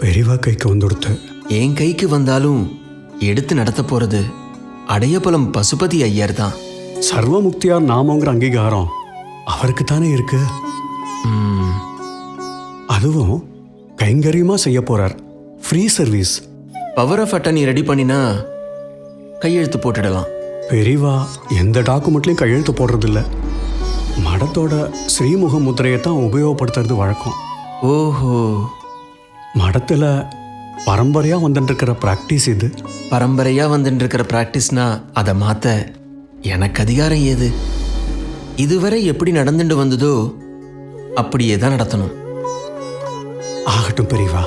பெரியவா கைக்கு வந்துடுத்து. என் கைக்கு வந்தாலும் எடுத்து நடத்த போறது அடையபுலம் பசுபதி ஐயர் தான். சர்வமுக்தியார் நாமங்கிற அங்கீகாரம் அவருக்கு தானே இருக்கு. அதுவும் கைங்கரியமா செய்ய போறார். Free service. Power of attorney ready பண்ணினா கையெழுத்து போட்டுடலாம். பெரியவா எந்த டாக்குமெண்ட்லையும் கையெழுத்து போடுறதில்ல. மடத்தோட ஸ்ரீமுக முத்திரையை தான் உபயோகப்படுத்துறது வழக்கம். ஓஹோ, மடத்தில் பரம்பரையாக வந்துட்டுருக்கிற ப்ராக்டிஸ் இது. பரம்பரையா வந்துட்டு இருக்கிற பிராக்டிஸ்னா அதை மாத்த எனக்கு அதிகாரம் ஏது? இதுவரை எப்படி நடந்துட்டு வந்ததோ அப்படியே தான் நடத்தணும். ஆகட்டும் பெரியவா.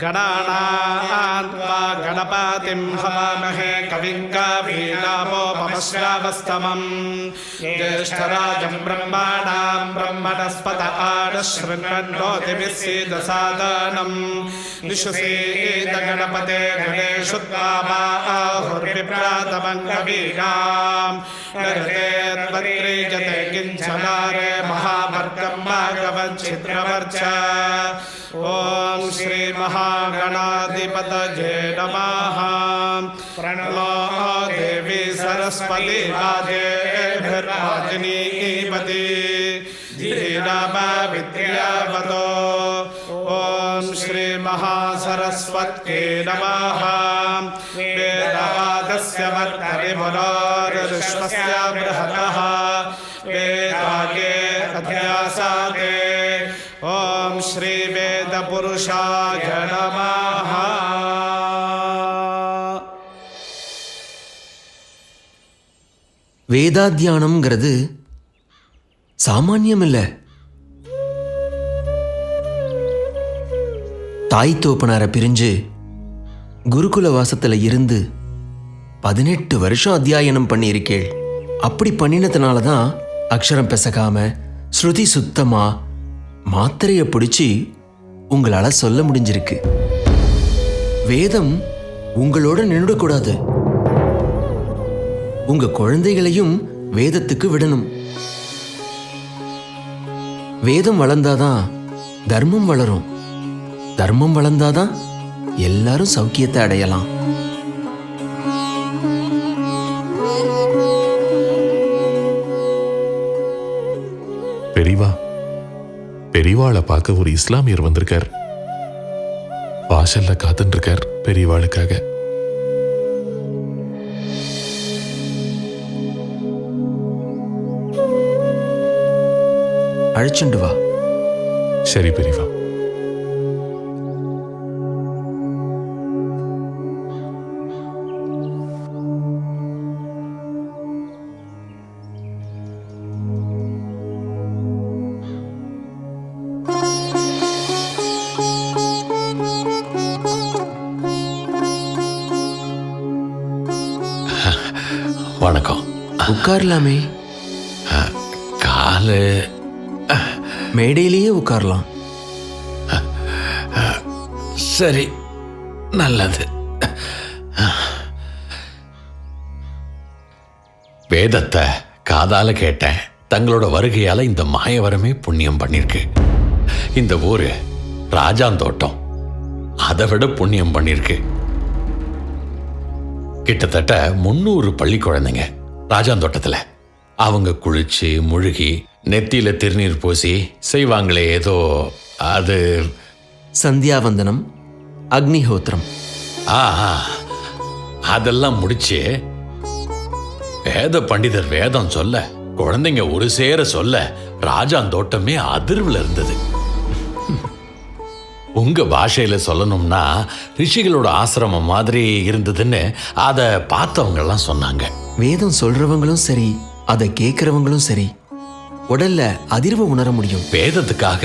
गणानात्वा गणपतिं हवामहे कविं कवीनामोपमश्रावस्तमम् ज्येष्ठराजं ब्रह्माणां ब्रह्मणस्पत आनशृण्वन्नोतिभिस्सीदसादनम् निशुसीदगणपते गणेशुत्वामा आहुर्विप्रातमं कवीनां नरते त्वत्रीजते किञ्चनारे महावर्गं भागवच्छिद्रवर्च ओम श्री महागणाधिपतये नमः। प्रणमो देवी सरस्वती राजेभिर्वाजिनीपति धीराविद्यावतो। ओम श्री महासरस्वत्यै नमः। वेदावादस्य वर्तरिमुनोर्विश्वस्य बृहतः वेदागे अध्यासाते। ओम श्री वेद पुरुषाय नमः। வேதாத்தியானம்ங்கிறது சாமானியம் இல்லை. தாய் தோப்பனாரை பிரிஞ்சு குருகுல வாசத்தில் இருந்து 18 வருஷம் அத்தியாயனம் பண்ணியிருக்கேள். அப்படி பண்ணினதுனால தான் அக்ஷரம் பெசகாம ஸ்ருதி சுத்தமா மாத்திரையை பிடிச்சி உங்களால சொல்ல முடிஞ்சிருக்கு. வேதம் உங்களோட நின்றுடக்கூடாது. உங்க குழந்தைகளையும் வேதத்துக்கு விடணும். வேதம் வளர்ந்தாதான் தர்மம் வளரும். தர்மம் வளர்ந்தாதான் எல்லாரும் சௌக்கியத்தை அடையலாம். பெரியவாளை பார்க்க ஒரு இஸ்லாமியர் வந்திருக்கார். வாசல்ல காத்துட்டு இருக்கார் பெரியவாளுக்காக. அழைச்சுண்டு வா. சரி பெரியவா. வணக்கம். உட்காரலாமே. காலு மேடையிலேயே உட்காரலாம். சரி, நல்லது. வேதத்தை காதால கேட்டேன். தங்களோட வருகையால இந்த மாயவரமே புண்ணியம் பண்ணிருக்கு. இந்த ஊரு ராஜாந்தோட்டம் அதை விட புண்ணியம் பண்ணிருக்கு. கிட்டத்தட்ட 300 பள்ளி குழந்தைங்க ராஜாந்தோட்டத்தில். அவங்க குளிச்சு முழுகி நெத்தியில திருநீர் பூசி செய்வாங்களே ஏதோ, அது சந்தியாவந்தனம், அக்னிஹோத்திரம். அதெல்லாம் முடிச்சு வேத பண்டிதர் வேதம் சொல்ல, குழந்தைங்க ஒரு சேர சொல்ல ராஜாந்தோட்டமே அதிர்வுல இருந்தது. உங்க பாஷையில சொல்லணும்னா ரிஷிகளோட ஆசிரமம் மாதிரி இருந்ததுன்னு அதை பார்த்தவங்க எல்லாம் சொன்னாங்க. வேதம் சொல்றவங்களும் சரி, அதை கேட்கிறவங்களும் சரி, உடல்ல அதிர்வு உணர முடியும். வேதத்துக்காக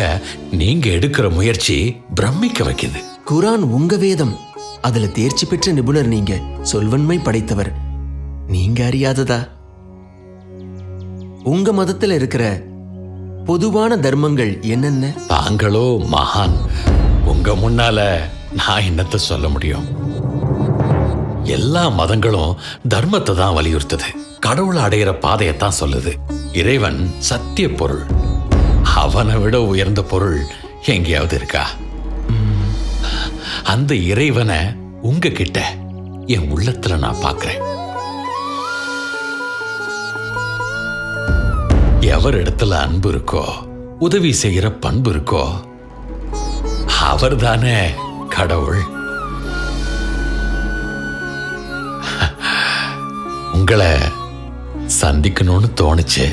நீங்க எடுக்கிற முயற்சி பிரமிக்க வைக்குது. குரான் உங்க வேதம். அதுல தேர்ச்சி பெற்ற நிபுணர் நீங்க, சொல்வன்மை படைத்தவர். நீங்க அறியாததா? உங்க மதத்துல இருக்கிற பொதுவான தர்மங்கள் என்னென்ன? தாங்களோ மகான், உங்க முன்னால நான் என்னத்த சொல்ல முடியும்? எல்லா மதங்களும் தர்மத்தை தான் வலியுறுத்துது, கடவுளை அடையிற பாதையத்தான் சொல்லுது. இறைவன் சத்திய பொருள், அவனை விட உயர்ந்த பொருள் எங்கேயாவது இருக்கா? அந்த இறைவனை உங்ககிட்ட என் உள்ளத்துல நான் பார்க்கிறேன். எவர் இடத்துல அன்பு இருக்கோ, உதவி செய்யற பண்பு இருக்கோ, அவர் தானே கடவுள். உங்களை சந்திக்கணும்னு தோணுச்சு,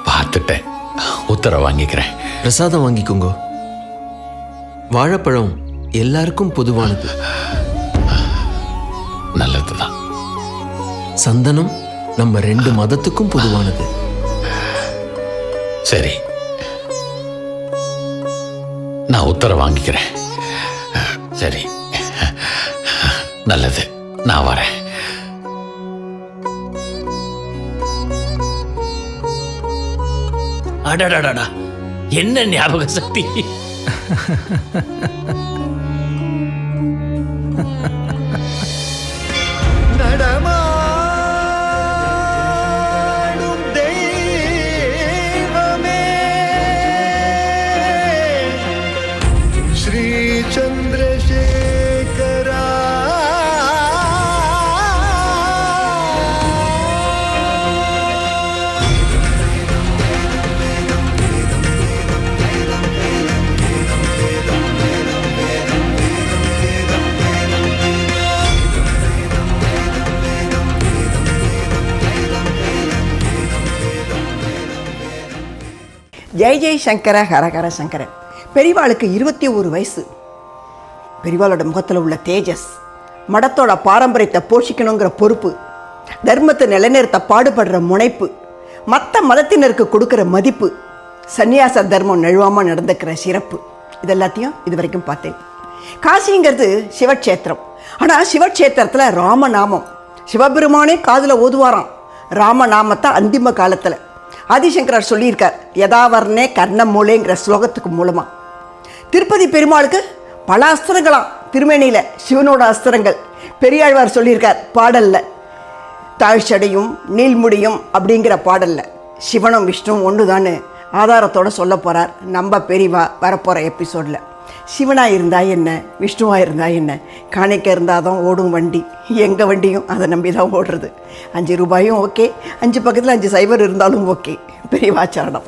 பார்த்துட்டேன். உத்தரவு வாங்கிக்கிறேன். பிரசாதம் வாங்கிக்கோங்க. வாழைப்பழம் எல்லாருக்கும் பொதுவானது. நல்லதுதான். சந்தனம் நம்ம 2 மதத்துக்கும் பொதுவானது. சரி, நான் உத்தரவு வாங்கிக்கிறேன். சரி, நல்லது, நான் வரேன். அடடடடா, என்ன ஞாபக சக்தி! நடமாடும் தெய்வமே ஸ்ரீ சந்திரசேகரா, ஜெய் ஜெய் சங்கர ஹரஹர சங்கர. பெரியவாளுக்கு 21 வயசு. பெரியவாளோட முகத்தில் உள்ள தேஜஸ், மடத்தோட பாரம்பரியத்தை போஷிக்கணுங்கிற பொறுப்பு, தர்மத்தை நிலைநிறுத்த பாடுபடுற முனைப்பு, மற்ற மதத்தினருக்கு கொடுக்குற மதிப்பு, சந்நியாச தர்மம் நழுவாமல் நடந்துக்கிற சிறப்பு, இதெல்லாத்தையும் இது வரைக்கும் பார்த்தேன். காசிங்கிறது சிவக்ஷேத்திரம். ஆனால் சிவக்ஷேத்திரத்தில் ராமநாமம் சிவபெருமானே காதில் ஓதுவாராம். ராமநாமத்தை அந்திம காலத்தில் ஆதிசங்கரர் சொல்லியிருக்கார், யதாவர்ணே கர்ணமூலேங்கிற ஸ்லோகத்துக்கு மூலமாக. திருப்பதி பெருமாளுக்கு பல அஸ்திரங்களாம் திருமேனியில், சிவனோட அஸ்திரங்கள். பெரியாழ்வார் சொல்லியிருக்கார் பாடலில், தாழ்ச்சடையும் நீள்முடியும் அப்படிங்கிற பாடலில் சிவனும் விஷ்ணுவும் ஒன்று தான் ஆதாரத்தோடு சொல்ல போகிறார் நம்ம பெரியவா வரப்போகிற எபிசோடில். சிவனாக இருந்தால் என்ன, விஷ்ணுவாக இருந்தால் என்ன, காணிக்க இருந்தால் தான் ஓடும் வண்டி. எங்கள் வண்டியும் அதை நம்பி தான் ஓடுறது. 5 ரூபாயும் ஓகே, 5 பக்கத்தில் 5 சைபர் இருந்தாலும் ஓகே. பெரியவாச்சாரணம்.